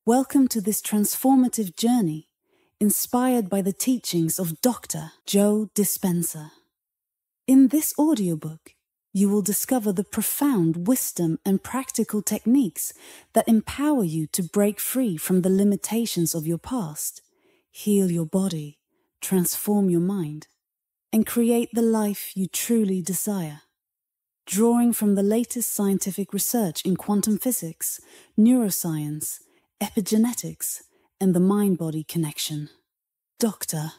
Welcome to this transformative journey, inspired by the teachings of Dr. Joe Dispenza. In this audiobook, you will discover the profound wisdom and practical techniques that empower you to break free from the limitations of your past, heal your body, transform your mind, and create the life you truly desire. Drawing from the latest scientific research in quantum physics, neuroscience, epigenetics, and the mind-body connection, Dr.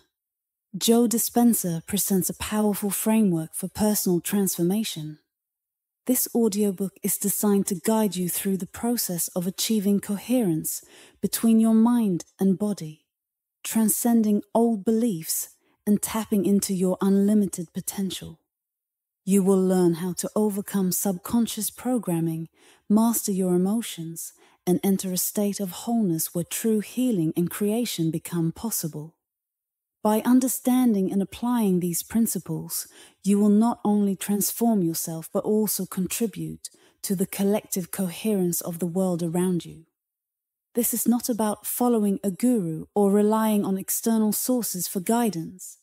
Joe Dispenza presents a powerful framework for personal transformation. This audiobook is designed to guide you through the process of achieving coherence between your mind and body, transcending old beliefs and tapping into your unlimited potential. You will learn how to overcome subconscious programming, master your emotions, and enter a state of wholeness where true healing and creation become possible. By understanding and applying these principles, you will not only transform yourself but also contribute to the collective coherence of the world around you. This is not about following a guru or relying on external sources for guidance.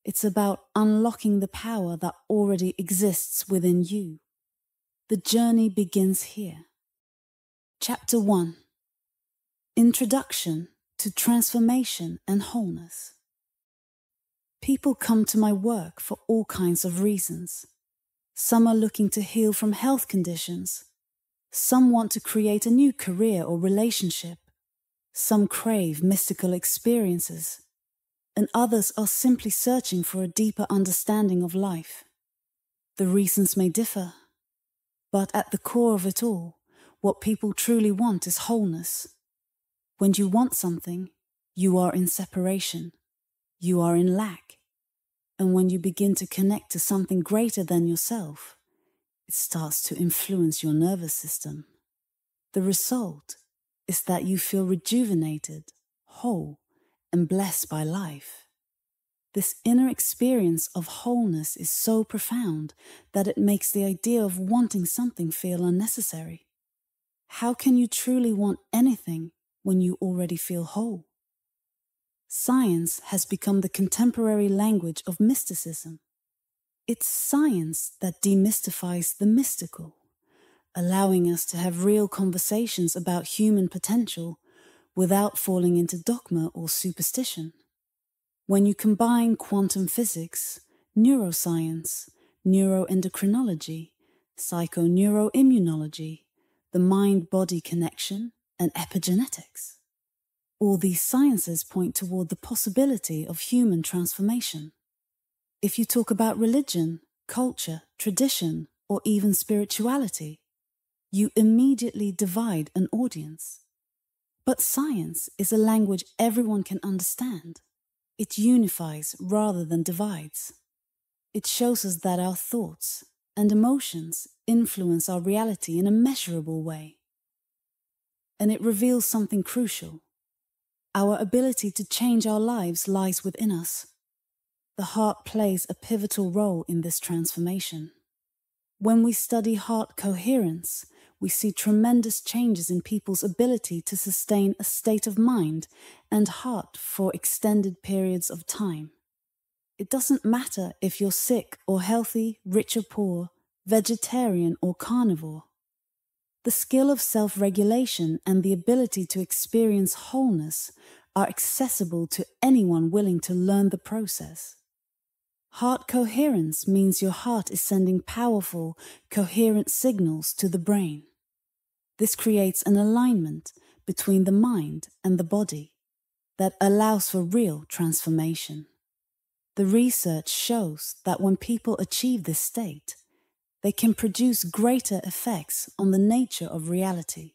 It's about unlocking the power that already exists within you. The journey begins here. Chapter 1. Introduction to Transformation and Wholeness. People come to my work for all kinds of reasons. Some are looking to heal from health conditions. Some want to create a new career or relationship. Some crave mystical experiences. And others are simply searching for a deeper understanding of life. The reasons may differ, but at the core of it all, what people truly want is wholeness. When you want something, you are in separation. You are in lack. And when you begin to connect to something greater than yourself, it starts to influence your nervous system. The result is that you feel rejuvenated, whole, and blessed by life. This inner experience of wholeness is so profound that it makes the idea of wanting something feel unnecessary. How can you truly want anything when you already feel whole? Science has become the contemporary language of mysticism. It's science that demystifies the mystical, allowing us to have real conversations about human potential without falling into dogma or superstition. When you combine quantum physics, neuroscience, neuroendocrinology, psychoneuroimmunology, the mind-body connection, and epigenetics, all these sciences point toward the possibility of human transformation. If you talk about religion, culture, tradition, or even spirituality, you immediately divide an audience. But science is a language everyone can understand. It unifies rather than divides. It shows us that our thoughts and emotions influence our reality in a measurable way. And it reveals something crucial. Our ability to change our lives lies within us. The heart plays a pivotal role in this transformation. When we study heart coherence, we see tremendous changes in people's ability to sustain a state of mind and heart for extended periods of time. It doesn't matter if you're sick or healthy, rich or poor, vegetarian or carnivore. The skill of self-regulation and the ability to experience wholeness are accessible to anyone willing to learn the process. Heart coherence means your heart is sending powerful, coherent signals to the brain. This creates an alignment between the mind and the body that allows for real transformation. The research shows that when people achieve this state, they can produce greater effects on the nature of reality.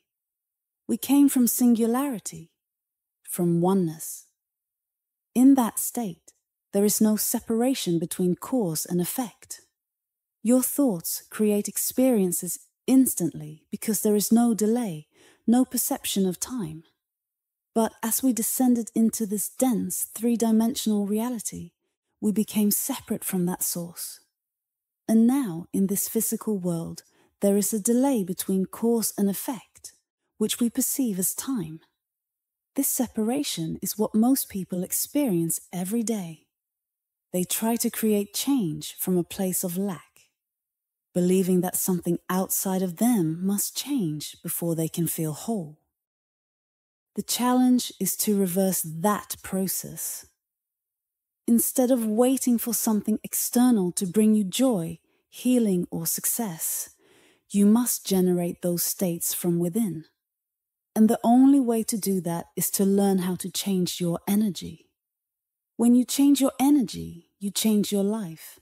We came from singularity, from oneness. In that state, there is no separation between cause and effect. Your thoughts create experiences instantly because there is no delay, no perception of time. But as we descended into this dense, three-dimensional reality, we became separate from that source. And now, in this physical world, there is a delay between cause and effect, which we perceive as time. This separation is what most people experience every day. They try to create change from a place of lack, believing that something outside of them must change before they can feel whole. The challenge is to reverse that process. Instead of waiting for something external to bring you joy, healing, or success, you must generate those states from within. And the only way to do that is to learn how to change your energy. When you change your energy, you change your life.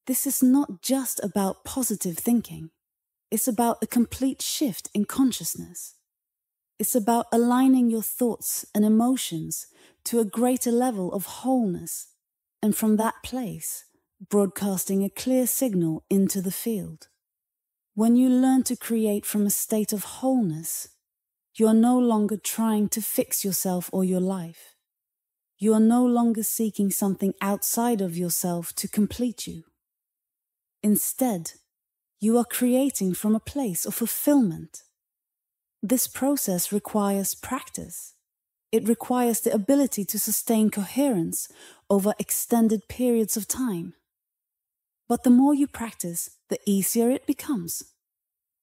This is not just about positive thinking. It's about a complete shift in consciousness. It's about aligning your thoughts and emotions to a greater level of wholeness, and from that place, broadcasting a clear signal into the field. When you learn to create from a state of wholeness, you are no longer trying to fix yourself or your life. You are no longer seeking something outside of yourself to complete you. Instead, you are creating from a place of fulfillment. This process requires practice. It requires the ability to sustain coherence over extended periods of time. But the more you practice, the easier it becomes.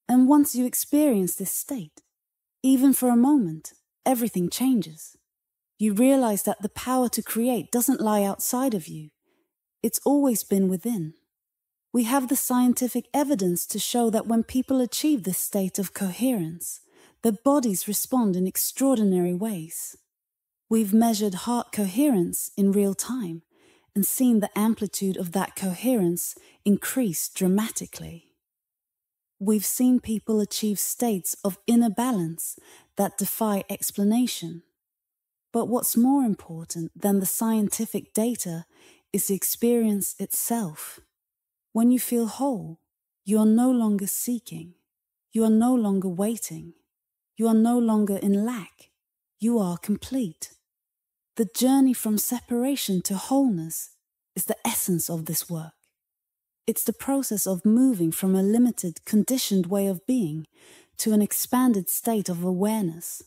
And once you experience this state, even for a moment, everything changes. You realize that the power to create doesn't lie outside of you. It's always been within. We have the scientific evidence to show that when people achieve this state of coherence, their bodies respond in extraordinary ways. We've measured heart coherence in real time and seen the amplitude of that coherence increase dramatically. We've seen people achieve states of inner balance that defy explanation. But what's more important than the scientific data is the experience itself. When you feel whole, you are no longer seeking. You are no longer waiting. You are no longer in lack. You are complete. The journey from separation to wholeness is the essence of this work. It's the process of moving from a limited, conditioned way of being to an expanded state of awareness.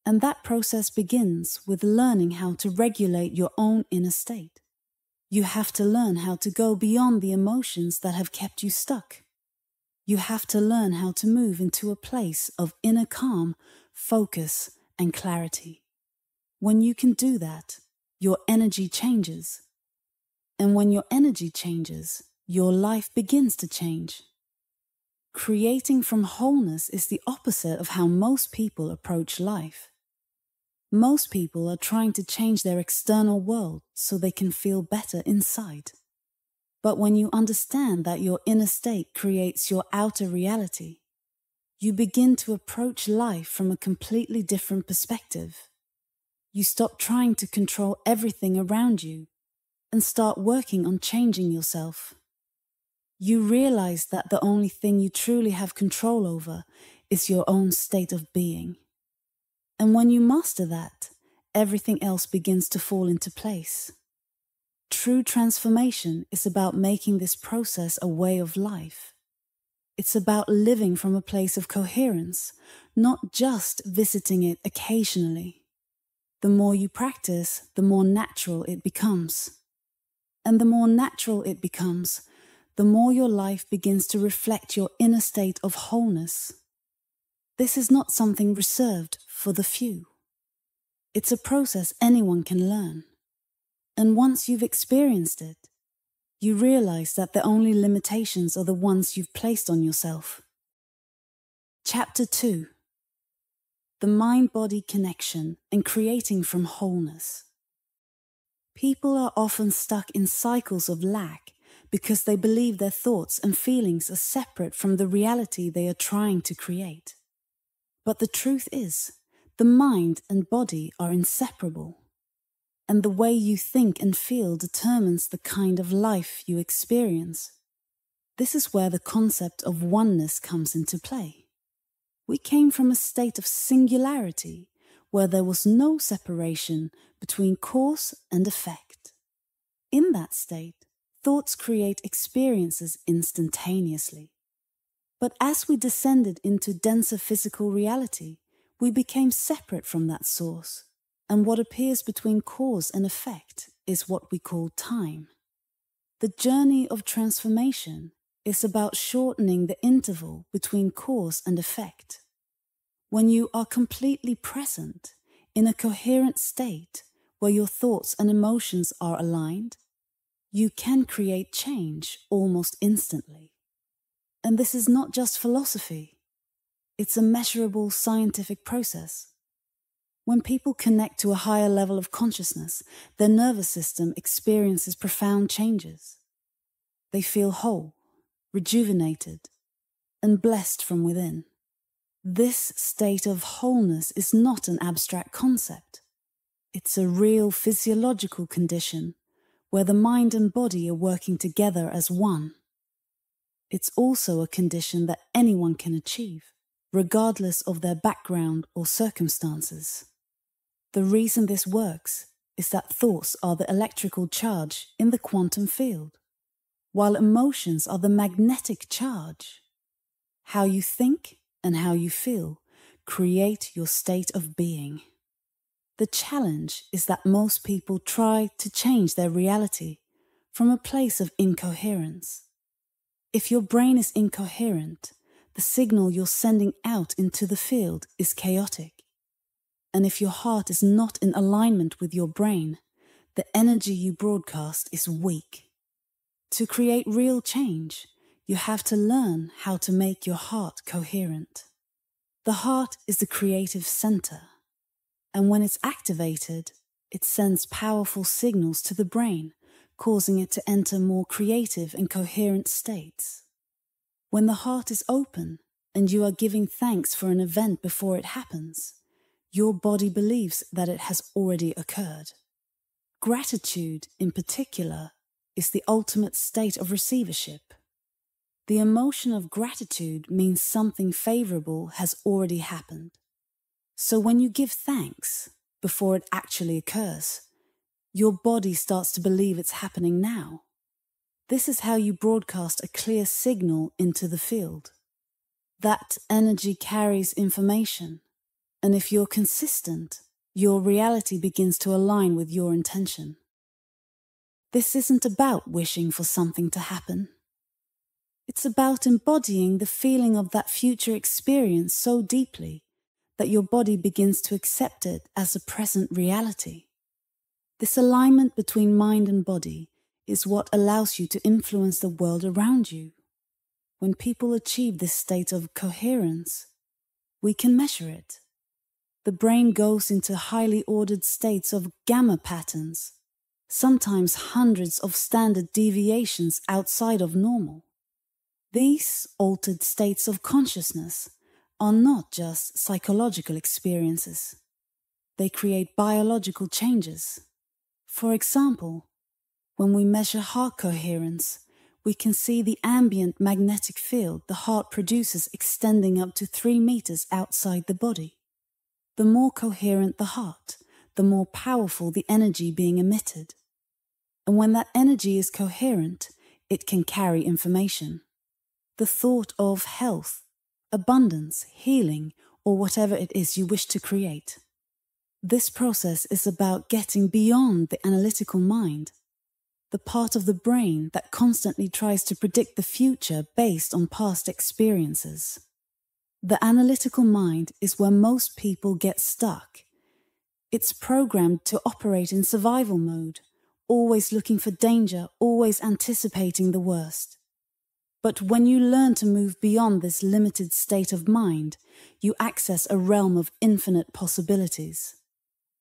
And that process begins with learning how to regulate your own inner state. You have to learn how to go beyond the emotions that have kept you stuck. You have to learn how to move into a place of inner calm, focus, and clarity. When you can do that, your energy changes. And when your energy changes, your life begins to change. Creating from wholeness is the opposite of how most people approach life. Most people are trying to change their external world so they can feel better inside. But when you understand that your inner state creates your outer reality, you begin to approach life from a completely different perspective. You stop trying to control everything around you and start working on changing yourself. You realize that the only thing you truly have control over is your own state of being. And when you master that, everything else begins to fall into place. True transformation is about making this process a way of life. It's about living from a place of coherence, not just visiting it occasionally. The more you practice, the more natural it becomes. And the more natural it becomes, the more your life begins to reflect your inner state of wholeness. This is not something reserved for the few. It's a process anyone can learn. And once you've experienced it, you realize that the only limitations are the ones you've placed on yourself. Chapter 2. The mind-body connection and creating from wholeness. People are often stuck in cycles of lack because they believe their thoughts and feelings are separate from the reality they are trying to create. But the truth is, the mind and body are inseparable. And the way you think and feel determines the kind of life you experience. This is where the concept of oneness comes into play. We came from a state of singularity, where there was no separation between cause and effect. In that state, thoughts create experiences instantaneously. But as we descended into denser physical reality, we became separate from that source, and what appears between cause and effect is what we call time. The journey of transformation is about shortening the interval between cause and effect. When you are completely present in a coherent state where your thoughts and emotions are aligned, you can create change almost instantly. And this is not just philosophy, it's a measurable scientific process. When people connect to a higher level of consciousness, their nervous system experiences profound changes. They feel whole, rejuvenated, and blessed from within. This state of wholeness is not an abstract concept. It's a real physiological condition where the mind and body are working together as one. It's also a condition that anyone can achieve, regardless of their background or circumstances. The reason this works is that thoughts are the electrical charge in the quantum field, while emotions are the magnetic charge. How you think and how you feel create your state of being. The challenge is that most people try to change their reality from a place of incoherence. If your brain is incoherent, the signal you're sending out into the field is chaotic. And if your heart is not in alignment with your brain, the energy you broadcast is weak. To create real change, you have to learn how to make your heart coherent. The heart is the creative center, and when it's activated, it sends powerful signals to the brain, causing it to enter more creative and coherent states. When the heart is open and you are giving thanks for an event before it happens, your body believes that it has already occurred. Gratitude, in particular, is the ultimate state of receivership. The emotion of gratitude means something favorable has already happened. So when you give thanks before it actually occurs, your body starts to believe it's happening now. This is how you broadcast a clear signal into the field. That energy carries information, and if you're consistent, your reality begins to align with your intention. This isn't about wishing for something to happen. It's about embodying the feeling of that future experience so deeply that your body begins to accept it as a present reality. This alignment between mind and body is what allows you to influence the world around you. When people achieve this state of coherence, we can measure it. The brain goes into highly ordered states of gamma patterns, sometimes hundreds of standard deviations outside of normal. These altered states of consciousness are not just psychological experiences. They create biological changes. For example, when we measure heart coherence, we can see the ambient magnetic field the heart produces extending up to 3 meters outside the body. The more coherent the heart, the more powerful the energy being emitted. And when that energy is coherent, it can carry information. The thought of health, abundance, healing, or whatever it is you wish to create. This process is about getting beyond the analytical mind, the part of the brain that constantly tries to predict the future based on past experiences. The analytical mind is where most people get stuck. It's programmed to operate in survival mode, always looking for danger, always anticipating the worst. But when you learn to move beyond this limited state of mind, you access a realm of infinite possibilities.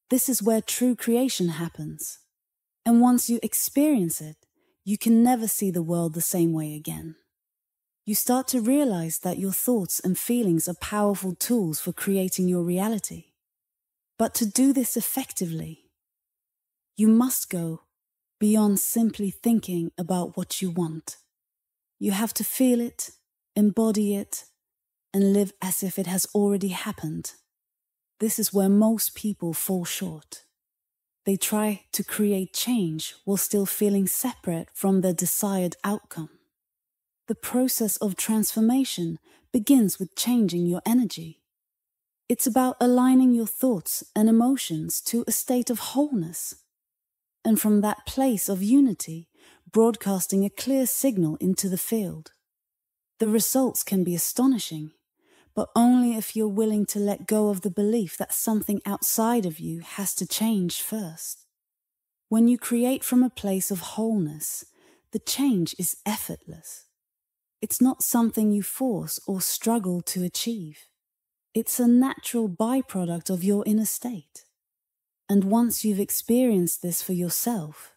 This is where true creation happens. And once you experience it, you can never see the world the same way again. You start to realize that your thoughts and feelings are powerful tools for creating your reality. But to do this effectively, you must go beyond simply thinking about what you want. You have to feel it, embody it, and live as if it has already happened. This is where most people fall short. They try to create change while still feeling separate from their desired outcome. The process of transformation begins with changing your energy. It's about aligning your thoughts and emotions to a state of wholeness, and from that place of unity, broadcasting a clear signal into the field. The results can be astonishing, but only if you're willing to let go of the belief that something outside of you has to change first. When you create from a place of wholeness, the change is effortless. It's not something you force or struggle to achieve. It's a natural byproduct of your inner state. And once you've experienced this for yourself,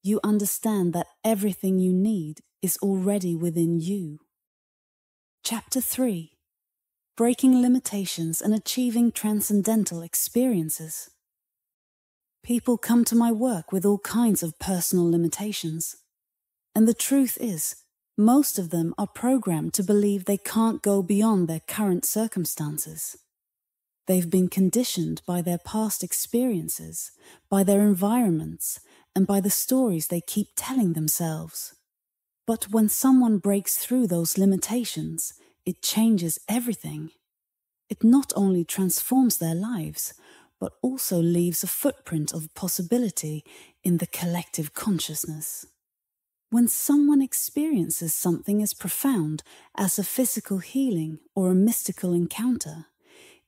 you understand that everything you need is already within you. Chapter 3: Breaking Limitations and Achieving Transcendental Experiences. People come to my work with all kinds of personal limitations. And the truth is, most of them are programmed to believe they can't go beyond their current circumstances. They've been conditioned by their past experiences, by their environments, and by the stories they keep telling themselves. But when someone breaks through those limitations, it changes everything. It not only transforms their lives, but also leaves a footprint of possibility in the collective consciousness. When someone experiences something as profound as a physical healing or a mystical encounter,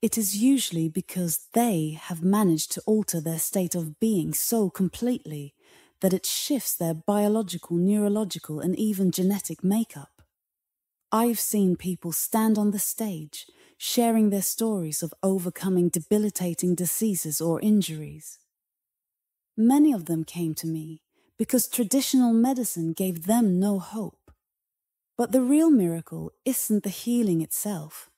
it is usually because they have managed to alter their state of being so completely that it shifts their biological, neurological, and even genetic makeup. I've seen people stand on the stage, sharing their stories of overcoming debilitating diseases or injuries. Many of them came to me because traditional medicine gave them no hope. But the real miracle isn't the healing itself.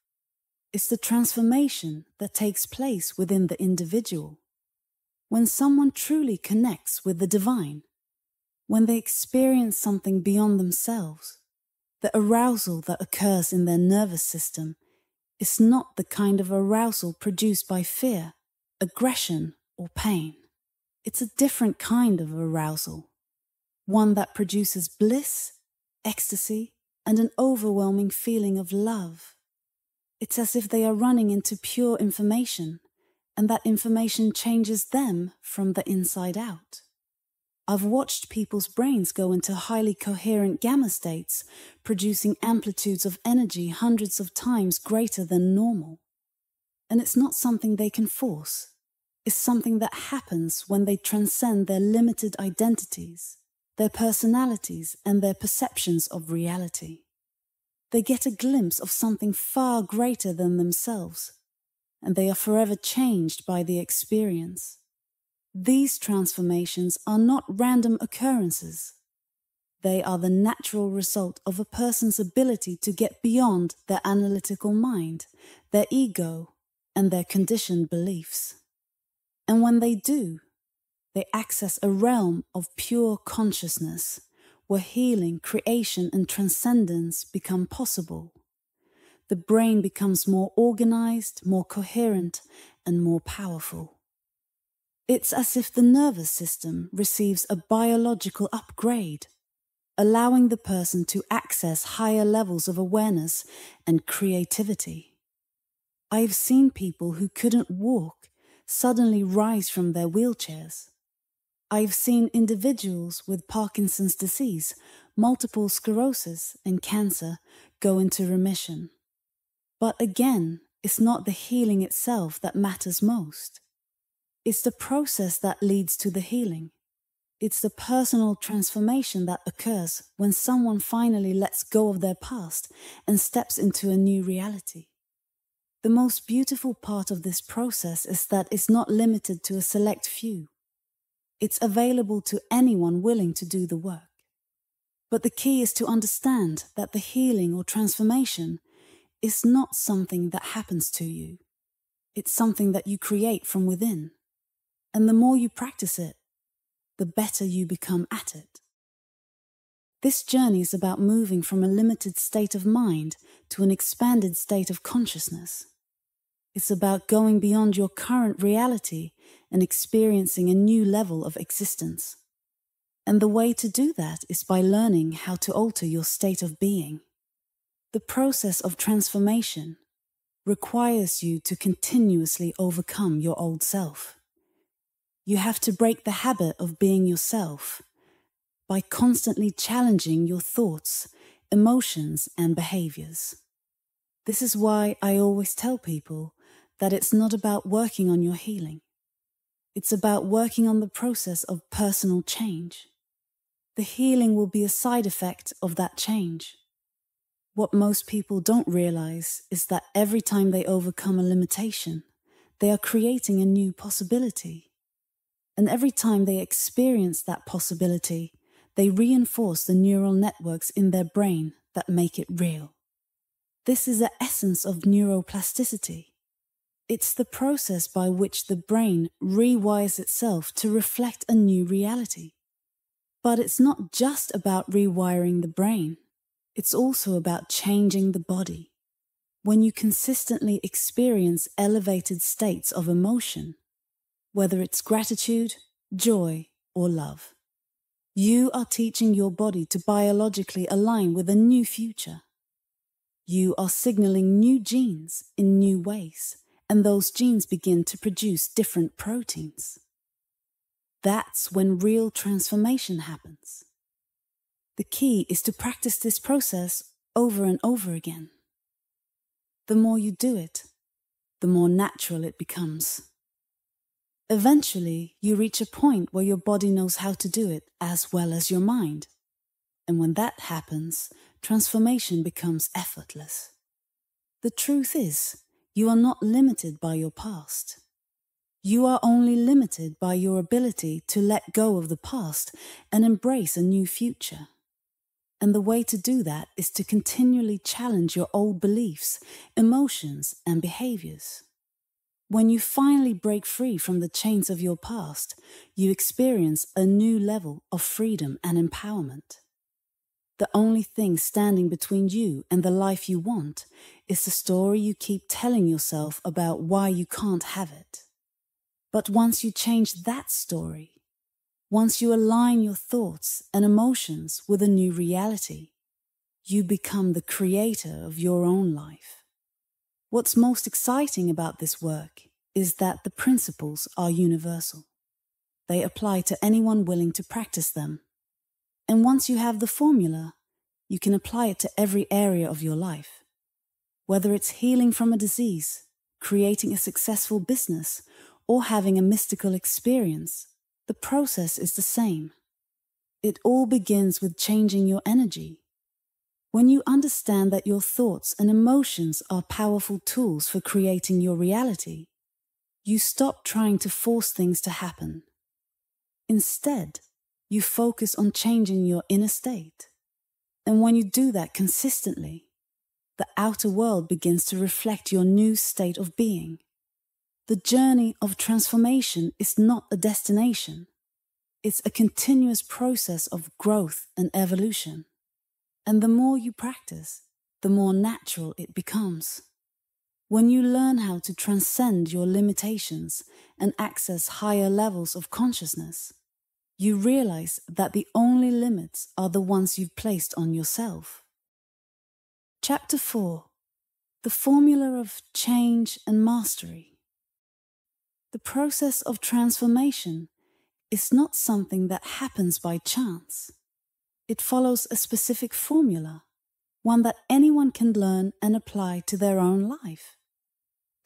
It's the transformation that takes place within the individual. When someone truly connects with the divine, when they experience something beyond themselves, the arousal that occurs in their nervous system is not the kind of arousal produced by fear, aggression, or pain. It's a different kind of arousal, one that produces bliss, ecstasy, and an overwhelming feeling of love. It's as if they are running into pure information, and that information changes them from the inside out. I've watched people's brains go into highly coherent gamma states, producing amplitudes of energy hundreds of times greater than normal. And it's not something they can force. It's something that happens when they transcend their limited identities, their personalities, and their perceptions of reality. They get a glimpse of something far greater than themselves, and they are forever changed by the experience. These transformations are not random occurrences. They are the natural result of a person's ability to get beyond their analytical mind, their ego, and their conditioned beliefs. And when they do, they access a realm of pure consciousness, where healing, creation, and transcendence become possible. The brain becomes more organized, more coherent, and more powerful. It's as if the nervous system receives a biological upgrade, allowing the person to access higher levels of awareness and creativity. I've seen people who couldn't walk suddenly rise from their wheelchairs. I've seen individuals with Parkinson's disease, multiple sclerosis, and cancer go into remission. But again, it's not the healing itself that matters most. It's the process that leads to the healing. It's the personal transformation that occurs when someone finally lets go of their past and steps into a new reality. The most beautiful part of this process is that it's not limited to a select few. It's available to anyone willing to do the work. But the key is to understand that the healing or transformation is not something that happens to you. It's something that you create from within. And the more you practice it, the better you become at it. This journey is about moving from a limited state of mind to an expanded state of consciousness. It's about going beyond your current reality and experiencing a new level of existence. And the way to do that is by learning how to alter your state of being. The process of transformation, requires you to continuously overcome your old self. You have to break the habit of being yourself by constantly challenging your thoughts, emotions, and behaviors. This is why I always tell people that it's not about working on your healing. It's about working on the process of personal change. The healing will be a side effect of that change. What most people don't realize is that every time they overcome a limitation, they are creating a new possibility. And every time they experience that possibility, they reinforce the neural networks in their brain that make it real. This is the essence of neuroplasticity. It's the process by which the brain rewires itself to reflect a new reality. But it's not just about rewiring the brain. It's also about changing the body. When you consistently experience elevated states of emotion, whether it's gratitude, joy, or love, you are teaching your body to biologically align with a new future. You are signaling new genes in new ways, and those genes begin to produce different proteins. That's when real transformation happens. The key is to practice this process over and over again. The more you do it, the more natural it becomes. Eventually, you reach a point where your body knows how to do it as well as your mind. And when that happens, transformation becomes effortless. The truth is, you are not limited by your past. You are only limited by your ability to let go of the past and embrace a new future. And the way to do that is to continually challenge your old beliefs, emotions, and behaviors. When you finally break free from the chains of your past, you experience a new level of freedom and empowerment. The only thing standing between you and the life you want is the story you keep telling yourself about why you can't have it. But once you change that story, once you align your thoughts and emotions with a new reality, you become the creator of your own life. What's most exciting about this work is that the principles are universal. They apply to anyone willing to practice them. And once you have the formula, you can apply it to every area of your life. Whether it's healing from a disease, creating a successful business, or having a mystical experience, the process is the same. It all begins with changing your energy. When you understand that your thoughts and emotions are powerful tools for creating your reality, you stop trying to force things to happen. Instead, you focus on changing your inner state. And when you do that consistently, the outer world begins to reflect your new state of being. The journey of transformation is not a destination. It's a continuous process of growth and evolution. And the more you practice, the more natural it becomes. When you learn how to transcend your limitations and access higher levels of consciousness, you realize that the only limits are the ones you've placed on yourself. Chapter 4. The Formula of Change and Mastery. The process of transformation is not something that happens by chance. It follows a specific formula, one that anyone can learn and apply to their own life.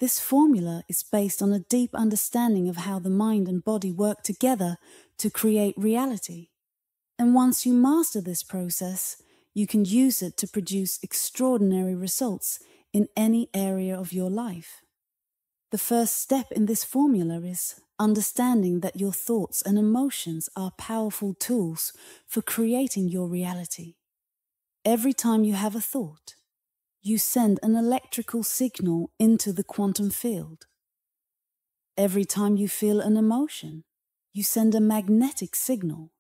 This formula is based on a deep understanding of how the mind and body work together to create reality. And once you master this process, you can use it to produce extraordinary results in any area of your life. The first step in this formula is understanding that your thoughts and emotions are powerful tools for creating your reality. Every time you have a thought, you send an electrical signal into the quantum field. Every time you feel an emotion, you send a magnetic signal.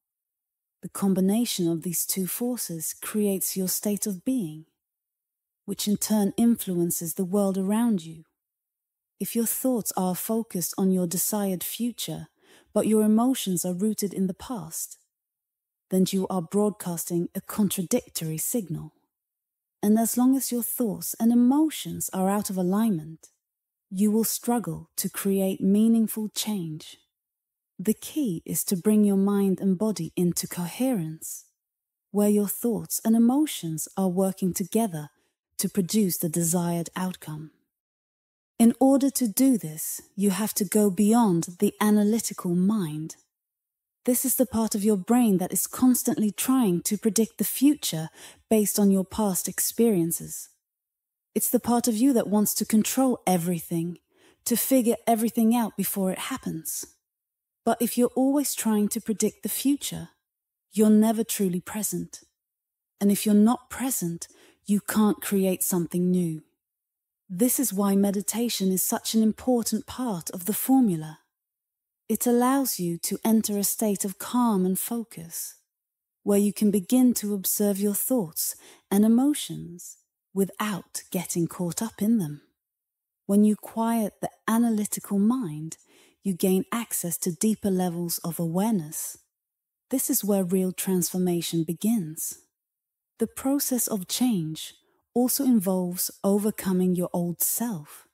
The combination of these two forces creates your state of being, which in turn influences the world around you. If your thoughts are focused on your desired future, but your emotions are rooted in the past, then you are broadcasting a contradictory signal. And as long as your thoughts and emotions are out of alignment, you will struggle to create meaningful change. The key is to bring your mind and body into coherence, where your thoughts and emotions are working together to produce the desired outcome. In order to do this, you have to go beyond the analytical mind. This is the part of your brain that is constantly trying to predict the future based on your past experiences. It's the part of you that wants to control everything, to figure everything out before it happens. But if you're always trying to predict the future, you're never truly present. And if you're not present, you can't create something new. This is why meditation is such an important part of the formula. It allows you to enter a state of calm and focus, where you can begin to observe your thoughts and emotions without getting caught up in them. When you quiet the analytical mind, you gain access to deeper levels of awareness. This is where real transformation begins. The process of change also involves overcoming your old self.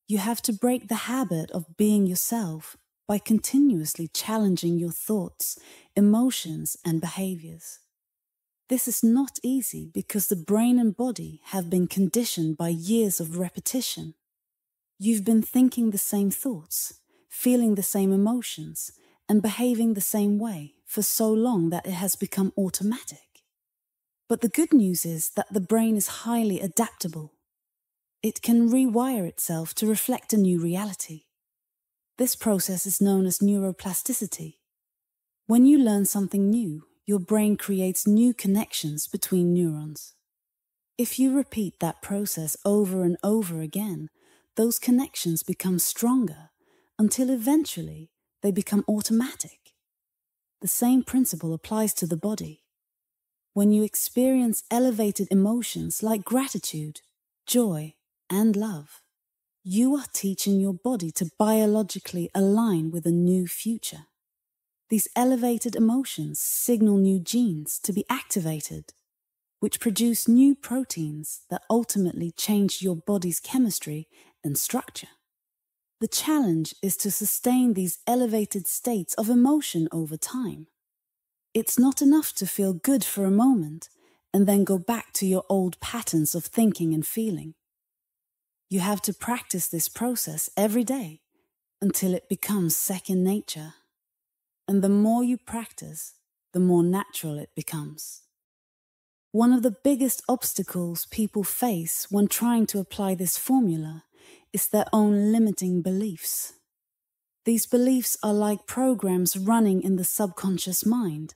You have to break the habit of being yourself by continuously challenging your thoughts, emotions, and behaviors. This is not easy because the brain and body have been conditioned by years of repetition. You've been thinking the same thoughts, feeling the same emotions, and behaving the same way for so long that it has become automatic. But the good news is that the brain is highly adaptable. It can rewire itself to reflect a new reality. This process is known as neuroplasticity. When you learn something new, your brain creates new connections between neurons. If you repeat that process over and over again, those connections become stronger until eventually they become automatic. The same principle applies to the body. When you experience elevated emotions like gratitude, joy, and love, you are teaching your body to biologically align with a new future. These elevated emotions signal new genes to be activated, which produce new proteins that ultimately change your body's chemistry and structure. The challenge is to sustain these elevated states of emotion over time. It's not enough to feel good for a moment and then go back to your old patterns of thinking and feeling. You have to practice this process every day until it becomes second nature. And the more you practice, the more natural it becomes. One of the biggest obstacles people face when trying to apply this formula is their own limiting beliefs. These beliefs are like programs running in the subconscious mind,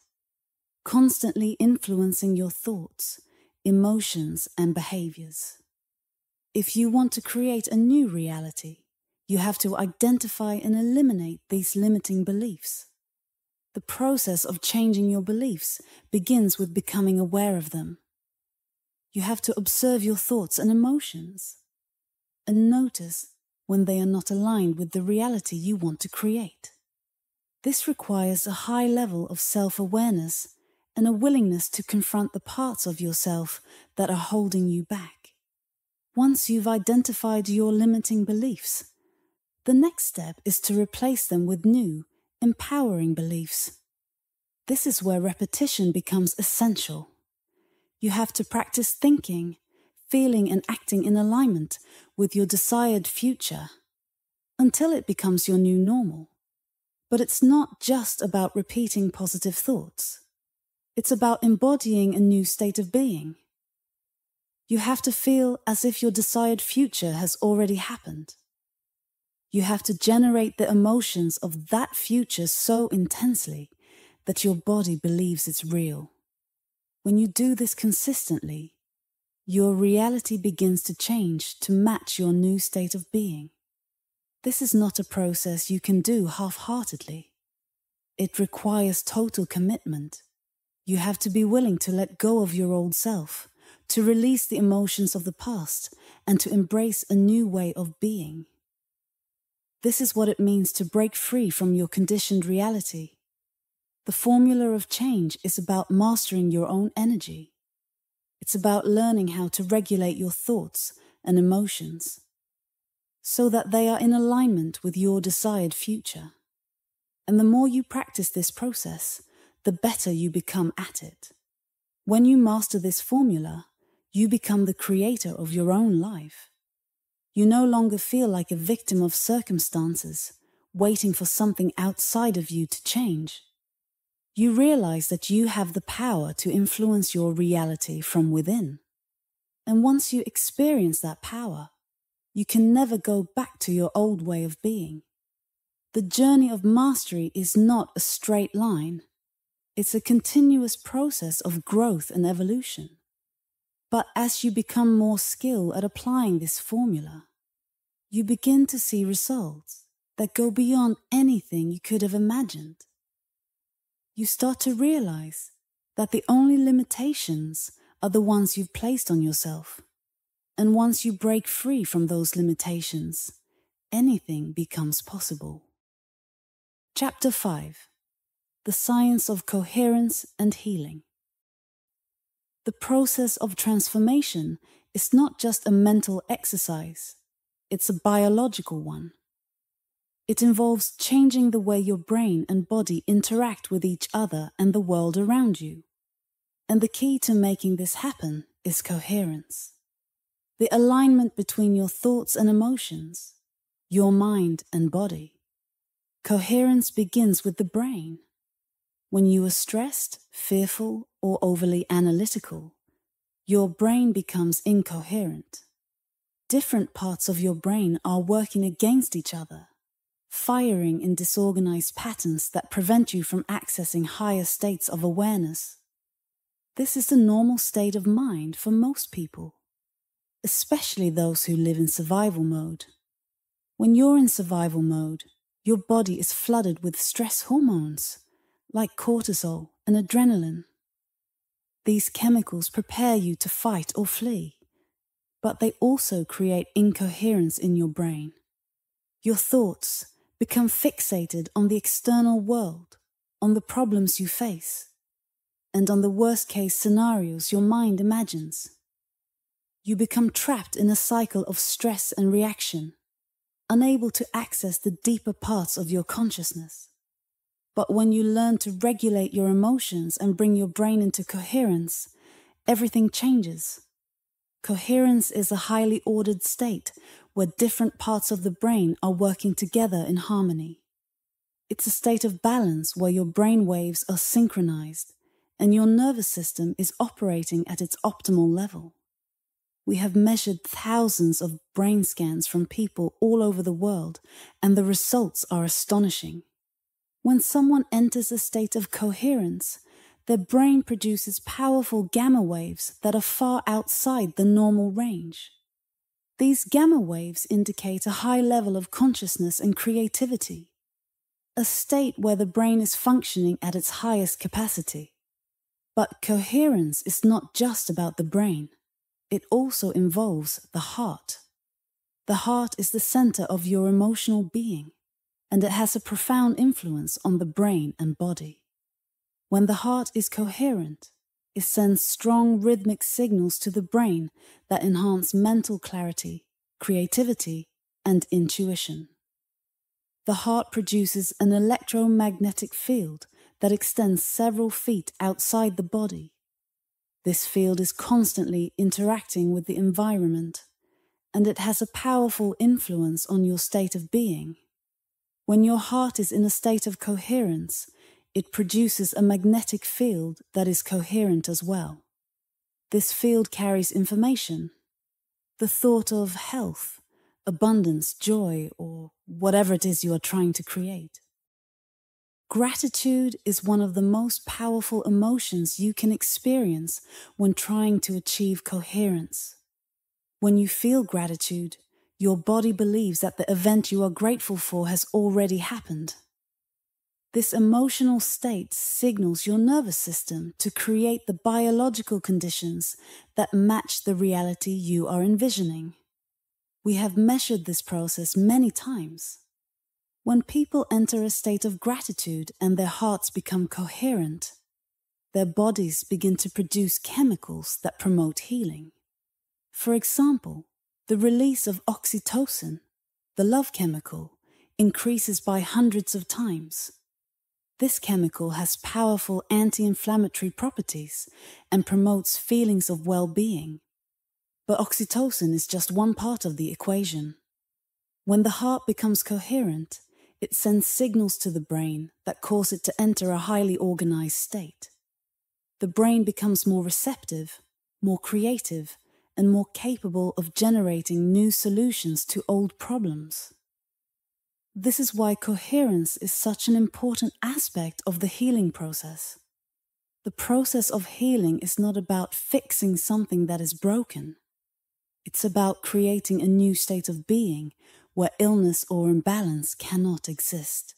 constantly influencing your thoughts, emotions, and behaviors. If you want to create a new reality, you have to identify and eliminate these limiting beliefs. The process of changing your beliefs begins with becoming aware of them. You have to observe your thoughts and emotions and notice when they are not aligned with the reality you want to create. This requires a high level of self-awareness and a willingness to confront the parts of yourself that are holding you back. Once you've identified your limiting beliefs, the next step is to replace them with new, empowering beliefs. This is where repetition becomes essential. You have to practice thinking, feeling, and acting in alignment with your desired future until it becomes your new normal. But it's not just about repeating positive thoughts. It's about embodying a new state of being. You have to feel as if your desired future has already happened. You have to generate the emotions of that future so intensely that your body believes it's real. When you do this consistently, your reality begins to change to match your new state of being. This is not a process you can do half-heartedly. It requires total commitment. You have to be willing to let go of your old self, to release the emotions of the past, and to embrace a new way of being. This is what it means to break free from your conditioned reality. The formula of change is about mastering your own energy. It's about learning how to regulate your thoughts and emotions so that they are in alignment with your desired future. And the more you practice this process, the better you become at it. When you master this formula, you become the creator of your own life. You no longer feel like a victim of circumstances, waiting for something outside of you to change. You realize that you have the power to influence your reality from within. And once you experience that power, you can never go back to your old way of being. The journey of mastery is not a straight line. It's a continuous process of growth and evolution. But as you become more skilled at applying this formula, you begin to see results that go beyond anything you could have imagined. You start to realize that the only limitations are the ones you've placed on yourself. And once you break free from those limitations, anything becomes possible. Chapter 5. The Science of Coherence and Healing. The process of transformation is not just a mental exercise, it's a biological one. It involves changing the way your brain and body interact with each other and the world around you. And the key to making this happen is coherence. The alignment between your thoughts and emotions, your mind and body. Coherence begins with the brain. When you are stressed, fearful, or overly analytical, your brain becomes incoherent. Different parts of your brain are working against each other, firing in disorganized patterns that prevent you from accessing higher states of awareness. This is the normal state of mind for most people, especially those who live in survival mode. When you're in survival mode, your body is flooded with stress hormones, like cortisol and adrenaline. These chemicals prepare you to fight or flee, but they also create incoherence in your brain. Your thoughts become fixated on the external world, on the problems you face, and on the worst-case scenarios your mind imagines. You become trapped in a cycle of stress and reaction, unable to access the deeper parts of your consciousness. But when you learn to regulate your emotions and bring your brain into coherence, everything changes. Coherence is a highly ordered state where different parts of the brain are working together in harmony. It's a state of balance where your brain waves are synchronized and your nervous system is operating at its optimal level. We have measured thousands of brain scans from people all over the world, and the results are astonishing. When someone enters a state of coherence, their brain produces powerful gamma waves that are far outside the normal range. These gamma waves indicate a high level of consciousness and creativity, a state where the brain is functioning at its highest capacity. But coherence is not just about the brain. It also involves the heart. The heart is the center of your emotional being, and it has a profound influence on the brain and body. When the heart is coherent, it sends strong rhythmic signals to the brain that enhance mental clarity, creativity, and intuition. The heart produces an electromagnetic field that extends several feet outside the body. This field is constantly interacting with the environment, and it has a powerful influence on your state of being. When your heart is in a state of coherence, it produces a magnetic field that is coherent as well. This field carries information, the thought of health, abundance, joy, or whatever it is you are trying to create. Gratitude is one of the most powerful emotions you can experience when trying to achieve coherence. When you feel gratitude, your body believes that the event you are grateful for has already happened. This emotional state signals your nervous system to create the biological conditions that match the reality you are envisioning. We have measured this process many times. When people enter a state of gratitude and their hearts become coherent, their bodies begin to produce chemicals that promote healing. For example, the release of oxytocin, the love chemical, increases by hundreds of times. This chemical has powerful anti-inflammatory properties and promotes feelings of well-being. But oxytocin is just one part of the equation. When the heart becomes coherent, it sends signals to the brain that cause it to enter a highly organized state. The brain becomes more receptive, more creative, and more capable of generating new solutions to old problems. This is why coherence is such an important aspect of the healing process. The process of healing is not about fixing something that is broken. It's about creating a new state of being where illness or imbalance cannot exist.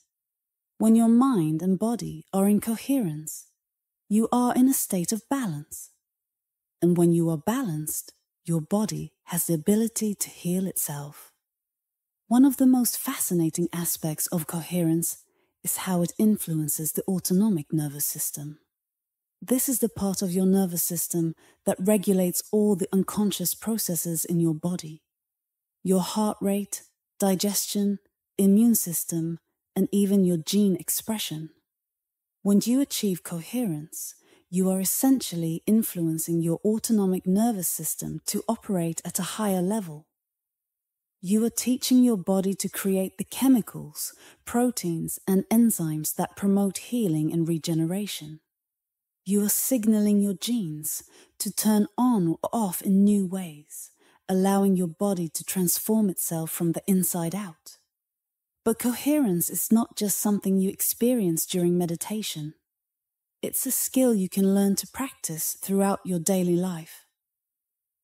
When your mind and body are in coherence, you are in a state of balance. And when you are balanced, your body has the ability to heal itself. One of the most fascinating aspects of coherence is how it influences the autonomic nervous system. This is the part of your nervous system that regulates all the unconscious processes in your body. Your heart rate, digestion, immune system, and even your gene expression. When you achieve coherence, you are essentially influencing your autonomic nervous system to operate at a higher level. You are teaching your body to create the chemicals, proteins, and enzymes that promote healing and regeneration. You are signaling your genes to turn on or off in new ways, allowing your body to transform itself from the inside out. But coherence is not just something you experience during meditation. It's a skill you can learn to practice throughout your daily life.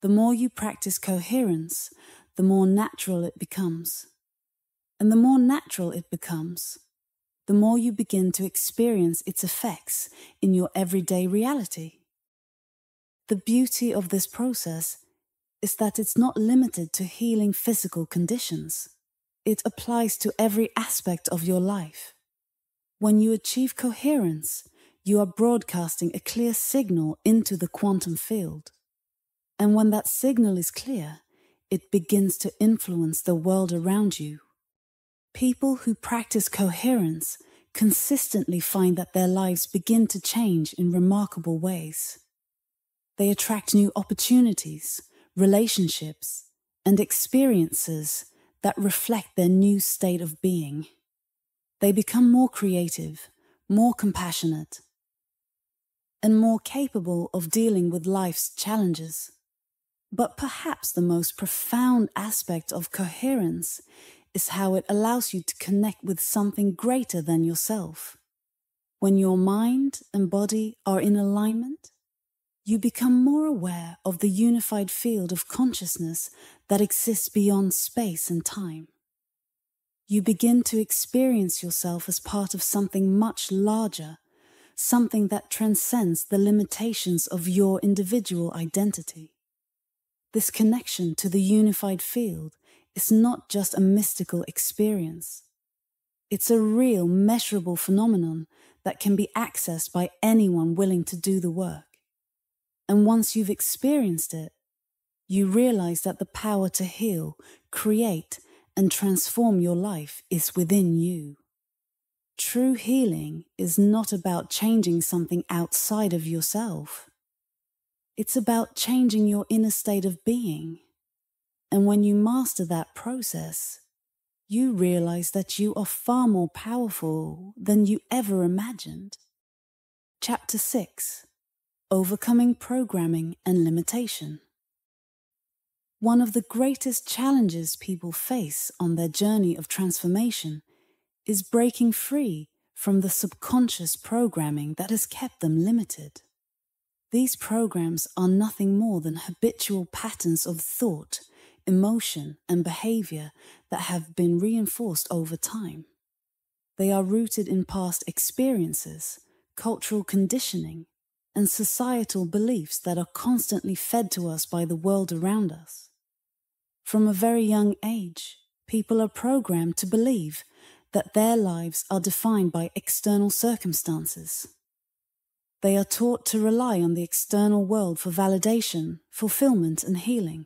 The more you practice coherence, the more natural it becomes. And the more natural it becomes, the more you begin to experience its effects in your everyday reality. The beauty of this process is that it's not limited to healing physical conditions. It applies to every aspect of your life. When you achieve coherence, you are broadcasting a clear signal into the quantum field. And when that signal is clear, it begins to influence the world around you. People who practice coherence consistently find that their lives begin to change in remarkable ways. They attract new opportunities, relationships, and experiences that reflect their new state of being. They become more creative, more compassionate, and more capable of dealing with life's challenges. But perhaps the most profound aspect of coherence is how it allows you to connect with something greater than yourself. When your mind and body are in alignment, you become more aware of the unified field of consciousness that exists beyond space and time. You begin to experience yourself as part of something much larger, something that transcends the limitations of your individual identity. This connection to the unified field is not just a mystical experience. It's a real, measurable phenomenon that can be accessed by anyone willing to do the work. And once you've experienced it, you realize that the power to heal, create, and transform your life is within you. True healing is not about changing something outside of yourself. It's about changing your inner state of being. And when you master that process, you realize that you are far more powerful than you ever imagined. Chapter 6: Overcoming Programming and Limitation. One of the greatest challenges people face on their journey of transformation is breaking free from the subconscious programming that has kept them limited. These programs are nothing more than habitual patterns of thought, emotion, and behavior that have been reinforced over time. They are rooted in past experiences, cultural conditioning, and societal beliefs that are constantly fed to us by the world around us. From a very young age, people are programmed to believe that their lives are defined by external circumstances. They are taught to rely on the external world for validation, fulfillment, and healing.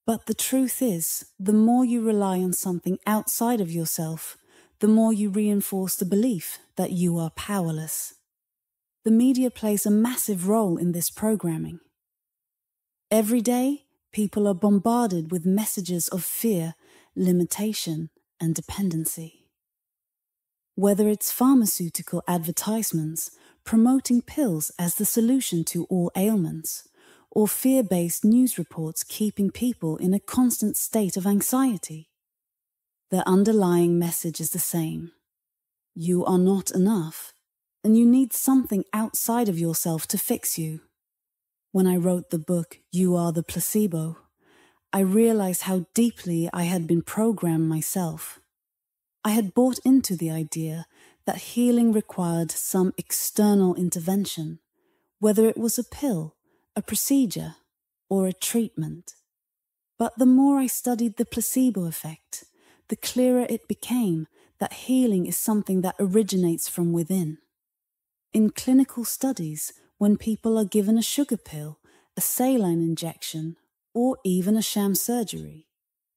But the truth is, the more you rely on something outside of yourself, the more you reinforce the belief that you are powerless. The media plays a massive role in this programming. Every day, people are bombarded with messages of fear, limitation, and dependency. Whether it's pharmaceutical advertisements promoting pills as the solution to all ailments, or fear-based news reports keeping people in a constant state of anxiety, the underlying message is the same. You are not enough, and you need something outside of yourself to fix you. When I wrote the book, You Are the Placebo, I realized how deeply I had been programmed myself. I had bought into the idea that healing required some external intervention, whether it was a pill, a procedure, or a treatment. But the more I studied the placebo effect, the clearer it became that healing is something that originates from within. In clinical studies, when people are given a sugar pill, a saline injection, or even a sham surgery,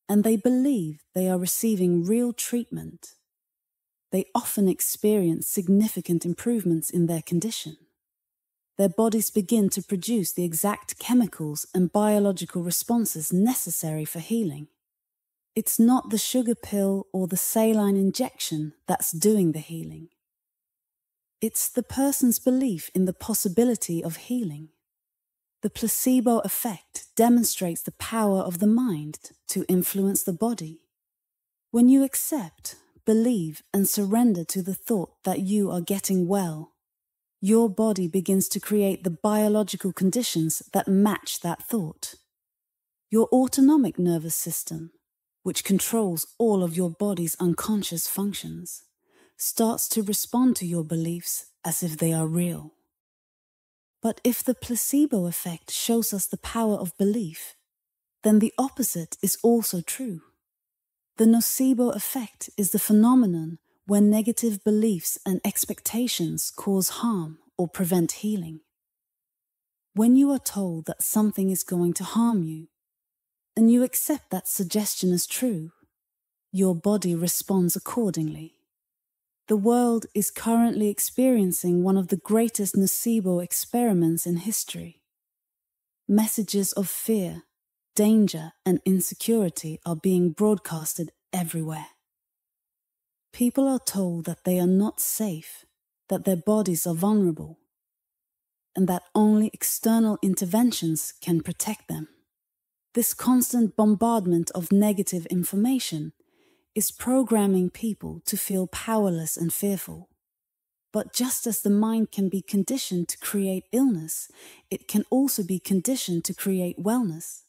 and they believe they are receiving real treatment, they often experience significant improvements in their condition. Their bodies begin to produce the exact chemicals and biological responses necessary for healing. It's not the sugar pill or the saline injection that's doing the healing. It's the person's belief in the possibility of healing. The placebo effect demonstrates the power of the mind to influence the body. When you accept, believe, and surrender to the thought that you are getting well, your body begins to create the biological conditions that match that thought. Your autonomic nervous system, which controls all of your body's unconscious functions, starts to respond to your beliefs as if they are real. But if the placebo effect shows us the power of belief, then the opposite is also true. The nocebo effect is the phenomenon where negative beliefs and expectations cause harm or prevent healing. When you are told that something is going to harm you, and you accept that suggestion as true, your body responds accordingly. The world is currently experiencing one of the greatest nocebo experiments in history. Messages of fear, danger, and insecurity are being broadcasted everywhere. People are told that they are not safe, that their bodies are vulnerable, and that only external interventions can protect them. This constant bombardment of negative information is programming people to feel powerless and fearful. But just as the mind can be conditioned to create illness, it can also be conditioned to create wellness.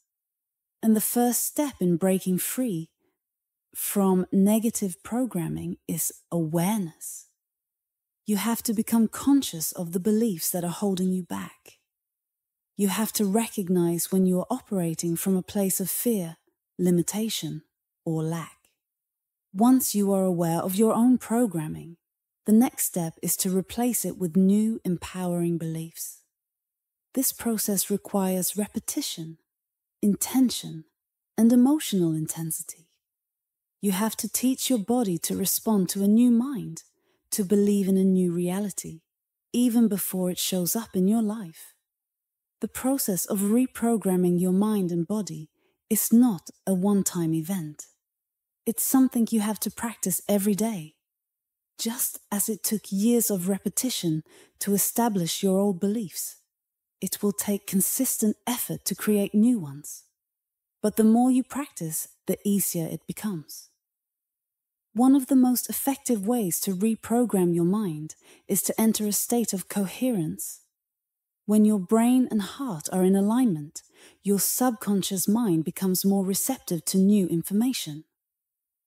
And the first step in breaking free from negative programming is awareness. You have to become conscious of the beliefs that are holding you back. You have to recognize when you are operating from a place of fear, limitation, or lack. Once you are aware of your own programming, the next step is to replace it with new, empowering beliefs. This process requires repetition, intention, and emotional intensity. You have to teach your body to respond to a new mind, to believe in a new reality, even before it shows up in your life. The process of reprogramming your mind and body is not a one-time event. It's something you have to practice every day, just as it took years of repetition to establish your old beliefs. It will take consistent effort to create new ones. But the more you practice, the easier it becomes. One of the most effective ways to reprogram your mind is to enter a state of coherence. When your brain and heart are in alignment, your subconscious mind becomes more receptive to new information.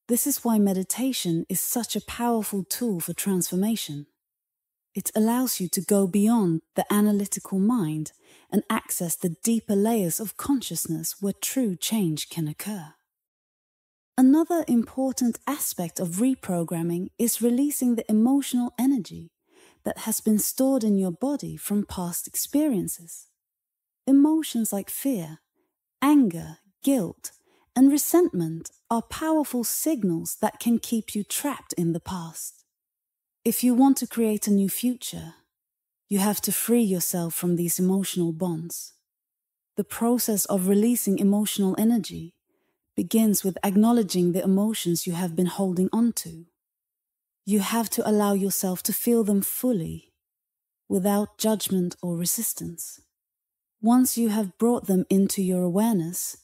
This is why meditation is such a powerful tool for transformation. It allows you to go beyond the analytical mind and access the deeper layers of consciousness where true change can occur. Another important aspect of reprogramming is releasing the emotional energy that has been stored in your body from past experiences. Emotions like fear, anger, guilt, and resentment are powerful signals that can keep you trapped in the past. If you want to create a new future, you have to free yourself from these emotional bonds. The process of releasing emotional energy begins with acknowledging the emotions you have been holding on to. You have to allow yourself to feel them fully, without judgment or resistance. Once you have brought them into your awareness,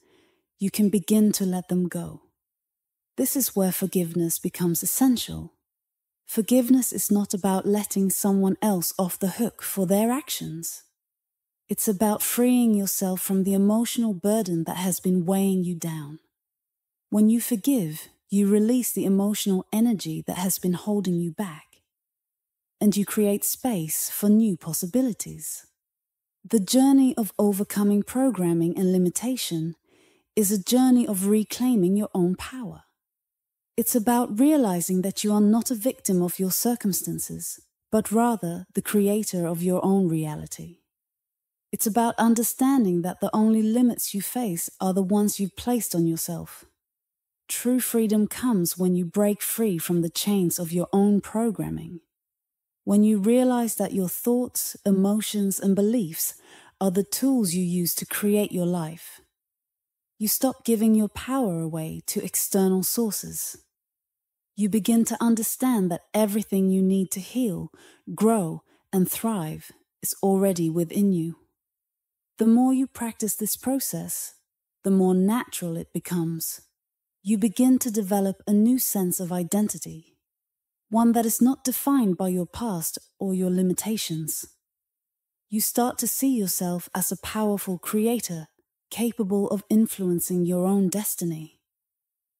you can begin to let them go. This is where forgiveness becomes essential. Forgiveness is not about letting someone else off the hook for their actions. It's about freeing yourself from the emotional burden that has been weighing you down. When you forgive, you release the emotional energy that has been holding you back, and you create space for new possibilities. The journey of overcoming programming and limitation is a journey of reclaiming your own power. It's about realizing that you are not a victim of your circumstances, but rather the creator of your own reality. It's about understanding that the only limits you face are the ones you've placed on yourself. True freedom comes when you break free from the chains of your own programming. When you realize that your thoughts, emotions, and beliefs are the tools you use to create your life. You stop giving your power away to external sources. You begin to understand that everything you need to heal, grow, and thrive is already within you. The more you practice this process, the more natural it becomes. You begin to develop a new sense of identity, one that is not defined by your past or your limitations. You start to see yourself as a powerful creator, capable of influencing your own destiny.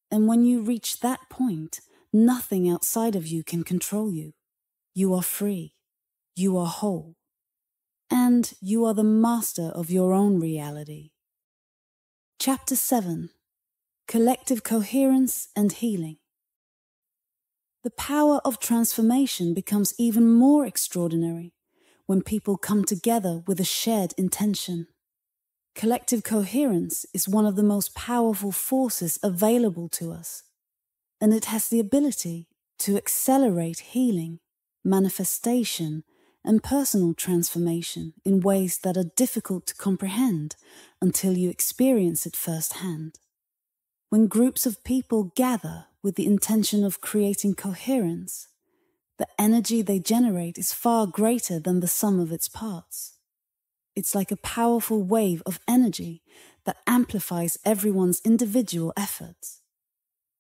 And when you reach that point, nothing outside of you can control you. You are free. You are whole. And you are the master of your own reality. Chapter 7: Collective Coherence and Healing. The power of transformation becomes even more extraordinary when people come together with a shared intention. Collective coherence is one of the most powerful forces available to us, and it has the ability to accelerate healing, manifestation, and personal transformation in ways that are difficult to comprehend until you experience it firsthand. When groups of people gather with the intention of creating coherence, the energy they generate is far greater than the sum of its parts. It's like a powerful wave of energy that amplifies everyone's individual efforts.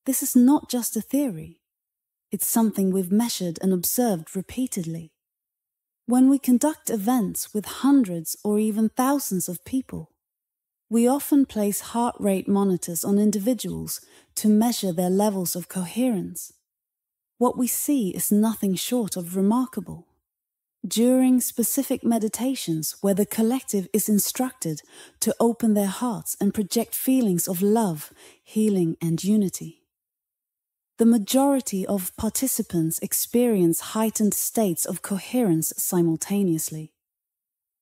This is not just a theory. It's something we've measured and observed repeatedly. When we conduct events with hundreds or even thousands of people, we often place heart rate monitors on individuals to measure their levels of coherence. What we see is nothing short of remarkable. During specific meditations where the collective is instructed to open their hearts and project feelings of love, healing, and unity, the majority of participants experience heightened states of coherence simultaneously.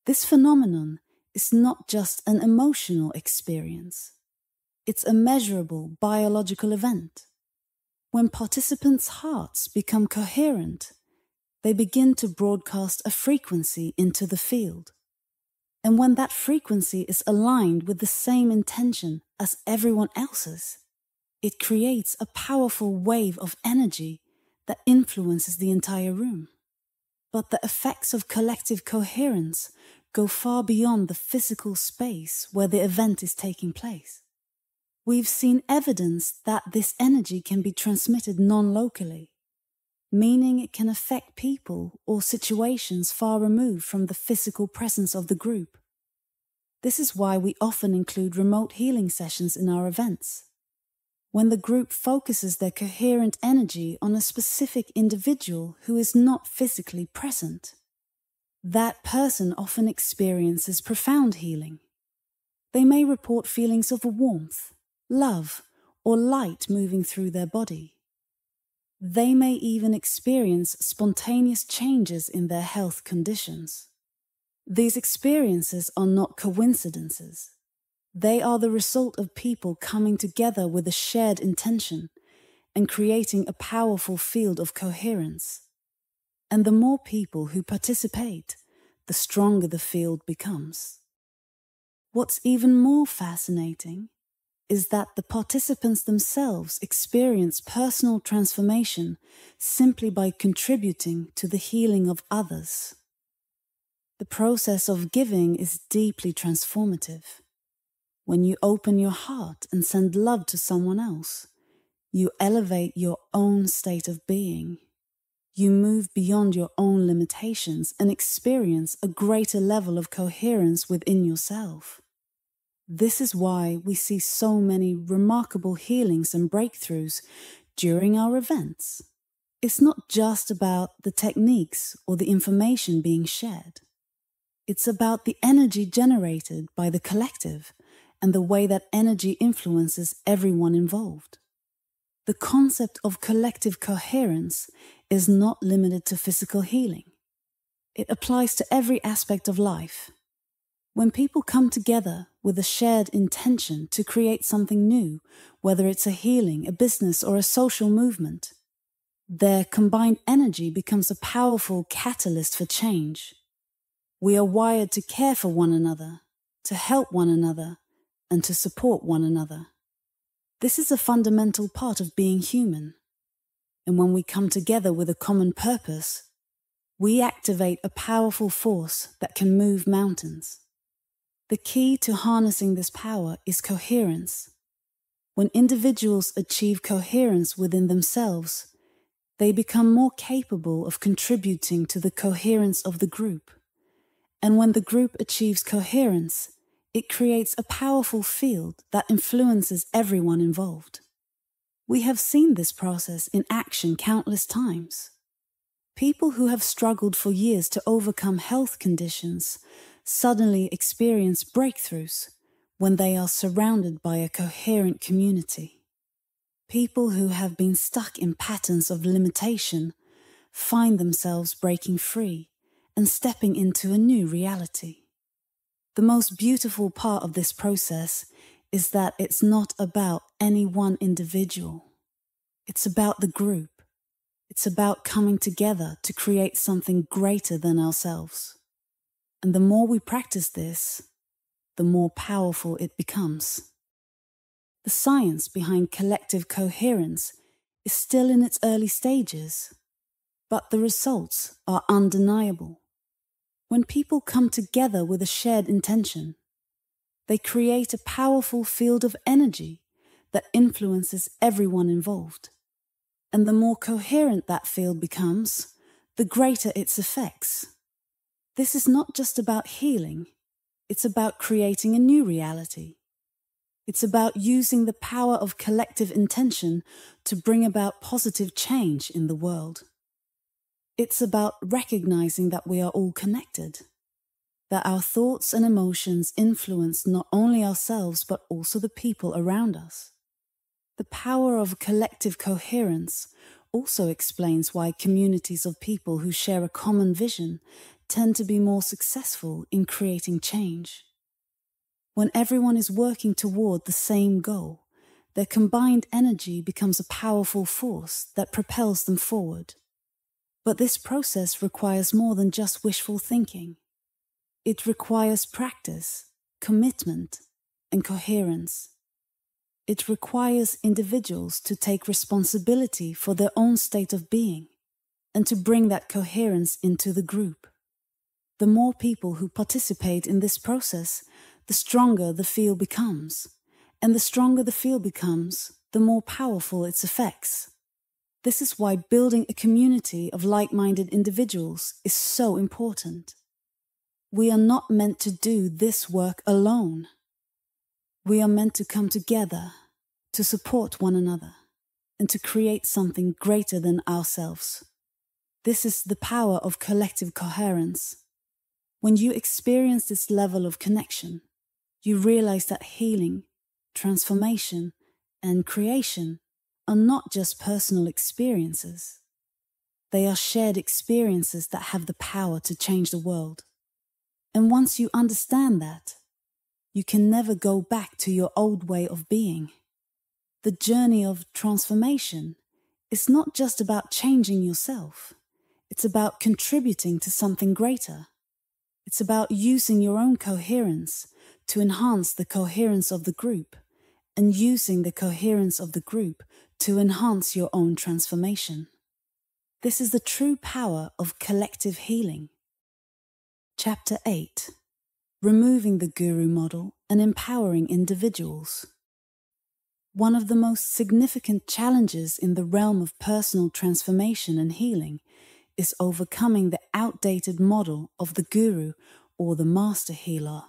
This phenomenon is not just an emotional experience. It's a measurable biological event. When participants' hearts become coherent, they begin to broadcast a frequency into the field. And when that frequency is aligned with the same intention as everyone else's, it creates a powerful wave of energy that influences the entire room. But the effects of collective coherence go far beyond the physical space where the event is taking place. We've seen evidence that this energy can be transmitted non-locally, meaning it can affect people or situations far removed from the physical presence of the group. This is why we often include remote healing sessions in our events. When the group focuses their coherent energy on a specific individual who is not physically present, that person often experiences profound healing. They may report feelings of warmth, love, or light moving through their body. They may even experience spontaneous changes in their health conditions. These experiences are not coincidences. They are the result of people coming together with a shared intention and creating a powerful field of coherence. And the more people who participate, the stronger the field becomes. What's even more fascinating is that the participants themselves experience personal transformation simply by contributing to the healing of others. The process of giving is deeply transformative. When you open your heart and send love to someone else, you elevate your own state of being. You move beyond your own limitations and experience a greater level of coherence within yourself. This is why we see so many remarkable healings and breakthroughs during our events. It's not just about the techniques or the information being shared. It's about the energy generated by the collective and the way that energy influences everyone involved. The concept of collective coherence is not limited to physical healing. It applies to every aspect of life. When people come together with a shared intention to create something new, whether it's a healing, a business, or a social movement, their combined energy becomes a powerful catalyst for change. We are wired to care for one another, to help one another, and to support one another. This is a fundamental part of being human. And when we come together with a common purpose, we activate a powerful force that can move mountains. The key to harnessing this power is coherence. When individuals achieve coherence within themselves, they become more capable of contributing to the coherence of the group. And when the group achieves coherence, it creates a powerful field that influences everyone involved. We have seen this process in action countless times. People who have struggled for years to overcome health conditions suddenly experience breakthroughs when they are surrounded by a coherent community. People who have been stuck in patterns of limitation find themselves breaking free and stepping into a new reality. The most beautiful part of this process is that it's not about any one individual. It's about the group. It's about coming together to create something greater than ourselves. And the more we practice this, the more powerful it becomes. The science behind collective coherence is still in its early stages, but the results are undeniable. When people come together with a shared intention, they create a powerful field of energy that influences everyone involved. And the more coherent that field becomes, the greater its effects. This is not just about healing, it's about creating a new reality. It's about using the power of collective intention to bring about positive change in the world. It's about recognizing that we are all connected, that our thoughts and emotions influence not only ourselves but also the people around us. The power of collective coherence also explains why communities of people who share a common vision tend to be more successful in creating change. When everyone is working toward the same goal, their combined energy becomes a powerful force that propels them forward. But this process requires more than just wishful thinking. It requires practice, commitment, and coherence. It requires individuals to take responsibility for their own state of being and to bring that coherence into the group. The more people who participate in this process, the stronger the field becomes. And the stronger the field becomes, the more powerful its effects. This is why building a community of like-minded individuals is so important. We are not meant to do this work alone. We are meant to come together, to support one another, and to create something greater than ourselves. This is the power of collective coherence. When you experience this level of connection, you realize that healing, transformation, and creation are not just personal experiences. They are shared experiences that have the power to change the world. And once you understand that, you can never go back to your old way of being. The journey of transformation is not just about changing yourself. It's about contributing to something greater. It's about using your own coherence to enhance the coherence of the group, and using the coherence of the group to enhance your own transformation. This is the true power of collective healing. Chapter 8. Removing the guru model and empowering individuals. One of the most significant challenges in the realm of personal transformation and healing is overcoming the outdated model of the guru or the master healer.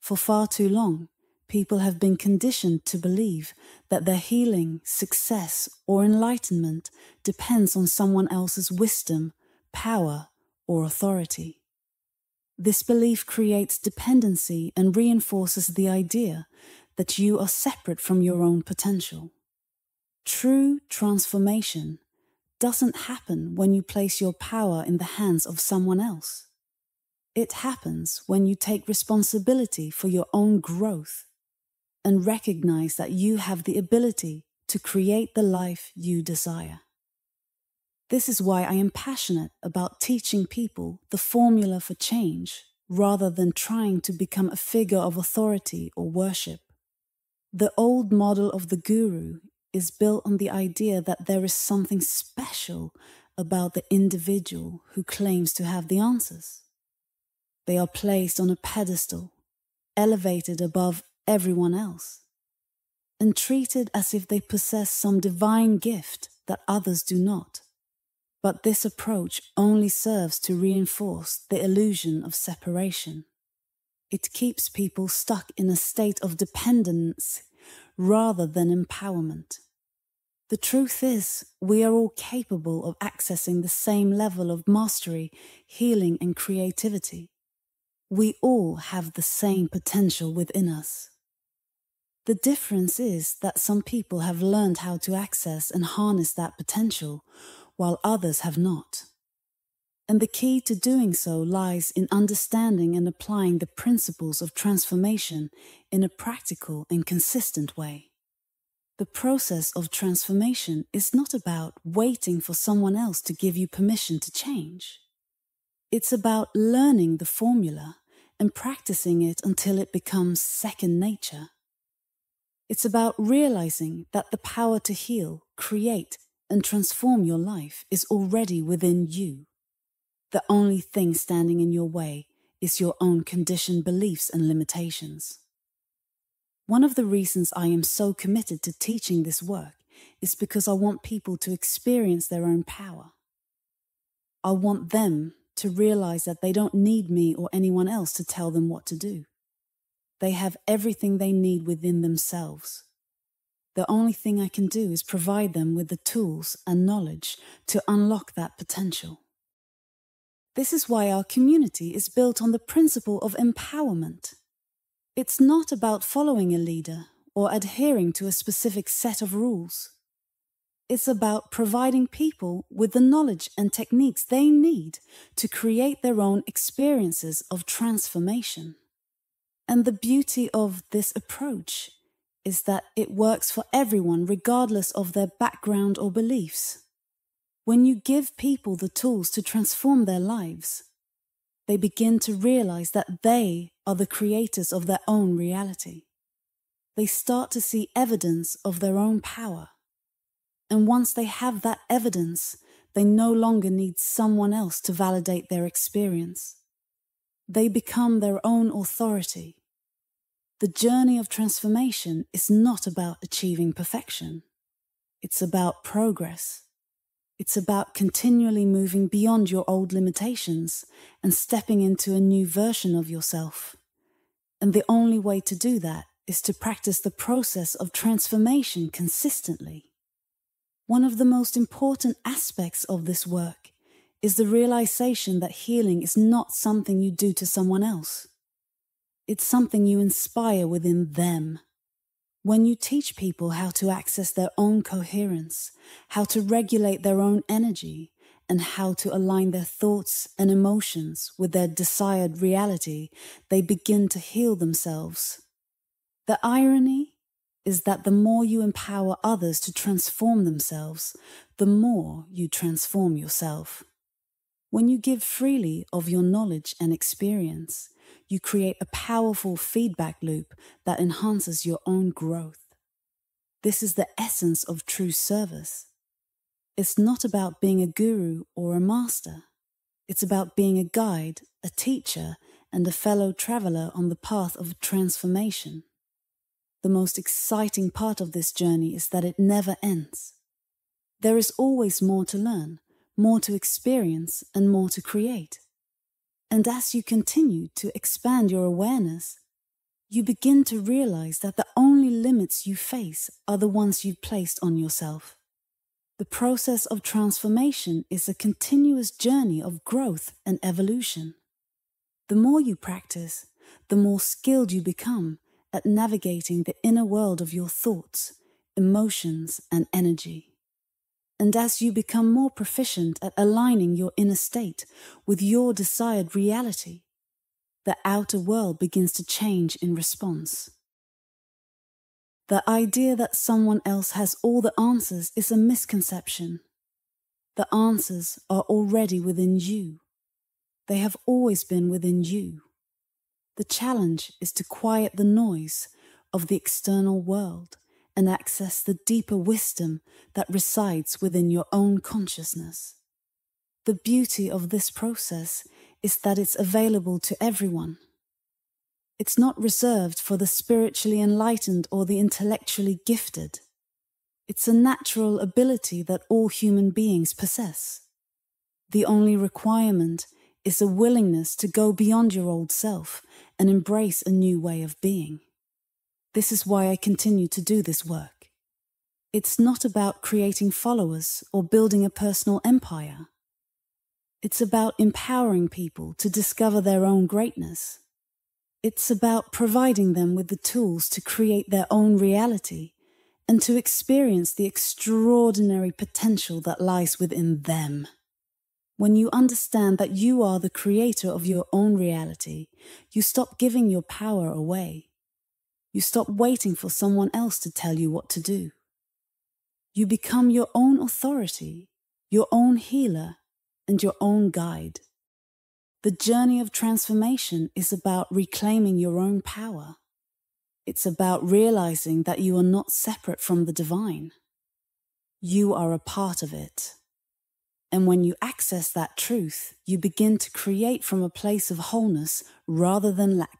For far too long, people have been conditioned to believe that their healing, success, or enlightenment depends on someone else's wisdom, power, or authority. This belief creates dependency and reinforces the idea that you are separate from your own potential. True transformation doesn't happen when you place your power in the hands of someone else. It happens when you take responsibility for your own growth and recognize that you have the ability to create the life you desire. This is why I am passionate about teaching people the formula for change rather than trying to become a figure of authority or worship. The old model of the guru is built on the idea that there is something special about the individual who claims to have the answers. They are placed on a pedestal, elevated above everyone else, and treated as if they possess some divine gift that others do not. But this approach only serves to reinforce the illusion of separation. It keeps people stuck in a state of dependence rather than empowerment. The truth is, we are all capable of accessing the same level of mastery, healing, and creativity. We all have the same potential within us. The difference is that some people have learned how to access and harness that potential, while others have not. And the key to doing so lies in understanding and applying the principles of transformation in a practical and consistent way. The process of transformation is not about waiting for someone else to give you permission to change. It's about learning the formula and practicing it until it becomes second nature. It's about realizing that the power to heal, create, and transform your life is already within you. The only thing standing in your way is your own conditioned beliefs and limitations. One of the reasons I am so committed to teaching this work is because I want people to experience their own power. I want them to realize that they don't need me or anyone else to tell them what to do. They have everything they need within themselves. The only thing I can do is provide them with the tools and knowledge to unlock that potential. This is why our community is built on the principle of empowerment. It's not about following a leader or adhering to a specific set of rules. It's about providing people with the knowledge and techniques they need to create their own experiences of transformation. And the beauty of this approach is that it works for everyone regardless of their background or beliefs. When you give people the tools to transform their lives, they begin to realize that they are the creators of their own reality. They start to see evidence of their own power. And once they have that evidence, they no longer need someone else to validate their experience. They become their own authority. The journey of transformation is not about achieving perfection. It's about progress. It's about continually moving beyond your old limitations and stepping into a new version of yourself. And the only way to do that is to practice the process of transformation consistently. One of the most important aspects of this work is the realization that healing is not something you do to someone else. It's something you inspire within them. When you teach people how to access their own coherence, how to regulate their own energy, and how to align their thoughts and emotions with their desired reality, they begin to heal themselves. The irony is that the more you empower others to transform themselves, the more you transform yourself. When you give freely of your knowledge and experience, you create a powerful feedback loop that enhances your own growth. This is the essence of true service. It's not about being a guru or a master. It's about being a guide, a teacher, and a fellow traveler on the path of transformation. The most exciting part of this journey is that it never ends. There is always more to learn, more to experience, and more to create. And as you continue to expand your awareness, you begin to realize that the only limits you face are the ones you've placed on yourself. The process of transformation is a continuous journey of growth and evolution. The more you practice, the more skilled you become at navigating the inner world of your thoughts, emotions, and energy. And as you become more proficient at aligning your inner state with your desired reality, the outer world begins to change in response. The idea that someone else has all the answers is a misconception. The answers are already within you. They have always been within you. The challenge is to quiet the noise of the external world and access the deeper wisdom that resides within your own consciousness. The beauty of this process is that it's available to everyone. It's not reserved for the spiritually enlightened or the intellectually gifted. It's a natural ability that all human beings possess. The only requirement is a willingness to go beyond your old self and embrace a new way of being. This is why I continue to do this work. It's not about creating followers or building a personal empire. It's about empowering people to discover their own greatness. It's about providing them with the tools to create their own reality and to experience the extraordinary potential that lies within them. When you understand that you are the creator of your own reality, you stop giving your power away. You stop waiting for someone else to tell you what to do. You become your own authority, your own healer, and your own guide. The journey of transformation is about reclaiming your own power. It's about realizing that you are not separate from the divine. You are a part of it. And when you access that truth, you begin to create from a place of wholeness rather than lack.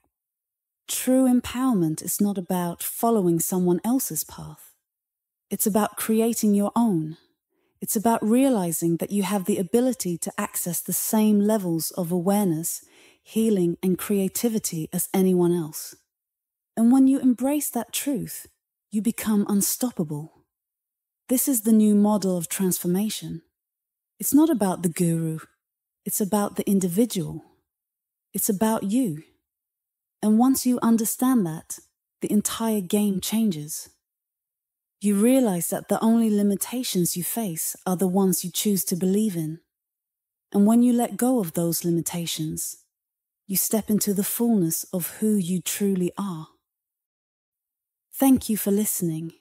True empowerment is not about following someone else's path. It's about creating your own. It's about realizing that you have the ability to access the same levels of awareness, healing, and creativity as anyone else. And when you embrace that truth, you become unstoppable. This is the new model of transformation. It's not about the guru. It's about the individual. It's about you. And once you understand that, the entire game changes. You realize that the only limitations you face are the ones you choose to believe in. And when you let go of those limitations, you step into the fullness of who you truly are. Thank you for listening.